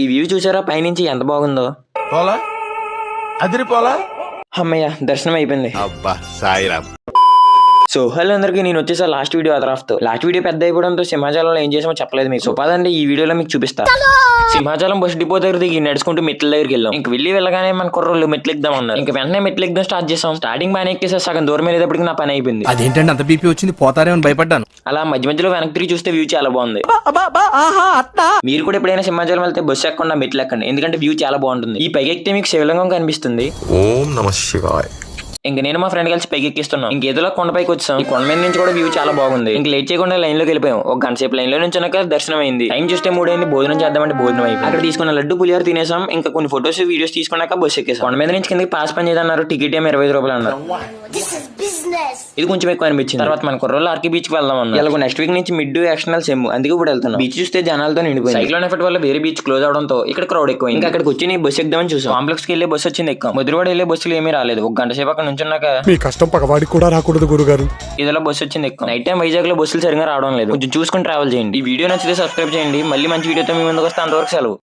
ఈ వ్యూ చూసారా పైనుంచి ఎంత బాగుందో. పోలా అదిరిపోలా. అమ్మయ్య దర్శనం అయిపోయింది. అబ్బా సాయిరామ్. సో హలో అందరికి, నేను వచ్చేసా లాస్ట్ వీడియో అదరాఫ్తో. లాస్ట్ వీడియో పెద్ద అయిపోవడంతో సింహాచలంలో ఏం చేసామో చెప్పలేదు మీకు. సో పదండి ఈ వీడియోలో మీకు చూపిస్తా. సింహాచలం బస్ డిపో దగ్గర దిగి నడుచుకుంటూ మెట్ల దగ్గరికి వెళ్ళాం. ఇంక వెళ్ళగానే మన కుర్రోళ్ళు మెట్లు ఎక్కుదాం అన్నారు. ఇంక వెంటనే మెట్లు ఎక్కడం స్టార్ట్ చేసాం. స్టార్టింగ్ బాగా ఎక్కేసా, సగం దూరం వెళ్ళేటప్పటికి నా పని అయిపోయింది. అదేంటంటే అంత బీపీ వచ్చింది, పోతారేమని భయపడ్డాను. అలా మధ్య మధ్యలో వెనక్కి తిరిగి చూస్తే వ్యూ చాలా బాగుంది. మీరు కూడా ఎప్పుడైనా సింహాచలం వెళ్తే బస్సు ఎక్కకుండా మెట్లు ఎక్కండి, ఎందుకంటే వ్యూ చాలా బాగుంటుంది. ఈ పైకి ఎక్కితే మీకు శివలింగం కనిపిస్తుంది. ఓం నమః శివాయ. ఇంక నేను మా ఫ్రెండ్ కలిసి పైకి ఎక్కిస్తున్నాం. ఇంకేదో కొండపైకి వచ్చాం. ఈ కొండ మీద నుంచి కూడా వ్యూ చాలా బాగుంది. ఇంక లేట్ చేయకుండా లైన్ లోకి వెళ్ళిపోయాం. ఒక గంట సేపు లైన్ లో నుంచి దర్శనం అయింది. టైం చూస్తే 3 అయింది. భోజనం చేద్దామంటే భోజనం అయిపోయింది. అక్కడ తీసుకున్న లడ్డు పులిహోర తినేసాం. ఇంకా కొన్ని ఫొటోస్ వీడియోస్ తీసుకున్నాక బస్సు ఎక్కేసాం. కొండ మీద నుంచి కిందకి పాస్ పని చేయదన్నారు. టికెట్ ఏమో 25 రూపాయలు అన్నారు. ఇది కొంచెం ఎక్కువ అనిపించింది. తర్వాత మన కుర్రోళ్ళు ఆర్కే బీచ్ కి వెళ్దాం అన్నారు. ఇలా నెక్స్ట్ వీక్ నుంచి మిడ్ ఎక్స్టర్నల్ సెమ్, అందుకే ఇప్పుడు వెళ్తున్నాం. బీచ్ చూస్తే జనాలతో నిండిపోయింది. సైక్లోన్ ఎఫెక్ట్ వల్ల వేరే బీచ్ క్లోజ్ అవడంతో ఇక్కడ క్రౌడ్ ఎక్కువ. ఇంకా అక్కడికి వచ్చి నీ బస్సు ఎక్కుదామని చూసాం. కాంప్లెక్స్ కి వెళ్ళే బస్సు వచ్చింది ఎక్కాం. ముద్రవాడ వెళ్ళే బస్సులు ఏమీ రాలేదు. ఒక గంట సేపు అక్కడ నుంచున్నాక మీ కష్టం పగవాడికి కూడా రాకూడదు గురుగారు. ఇదిలో బస్సు వచ్చింది ఎక్కాం. నైట్ టైం వైజాగ్ లో బస్సులు సరిగా రావడం లేదు. కొంచెం చూసుకుని ట్రావెల్ చేయండి. ఈ వీడియో నచ్చితే సబ్స్క్రైబ్ చేయండి. మళ్ళీ మంచి వీడియోతో మీ ముందుకు వస్తే అంతవరకు సెలవు.